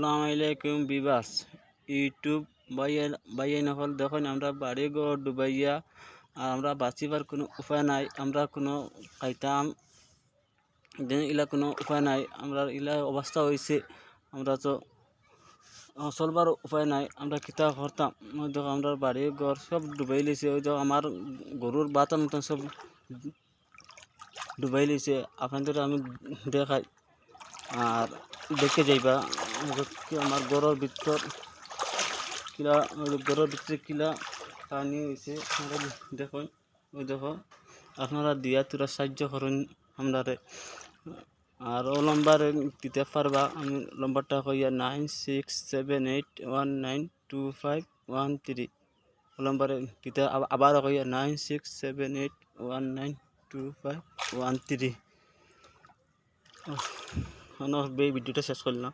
আসসালামু আলাইকুম বিবাস ইউটিউব ভাইয়া নকল দেখুন আমরা বাড়ি ঘর ডুবাইয়া আর আমরা বাঁচিবার কোনো উপায় নাই। আমরা কোনো খাইতাম ইলা কোনো উপায় নাই। আমরা ইলা অবস্থা হয়েছে, আমরা তো চলবার উপায় নাই। আমরা কিতা করতাম? ওই দেখো আমরা বাড়ি ঘর সব ডুবাই লিছে। ওই দেখো আমার গরুর বাতার মতন সব ডুবাই লিছে। আপনাদের আমি দেখাই আর দেখে যাইবা আমার ঘরের ভিতর কিলা, ঘরের ভিতরে কিলা পানি হয়েছে আপনারা দেখুন। ওই দেখো আপনারা দিয়া তোরা সাহায্য করুন আমরারে। আর ও নম্বরে দিতে পারবা, আমি নম্বরটা কইয়া 9678192513। ও নম্বরে দিতে আবার কইয়া 9678192513। ভিডিওটা শেষ করলাম।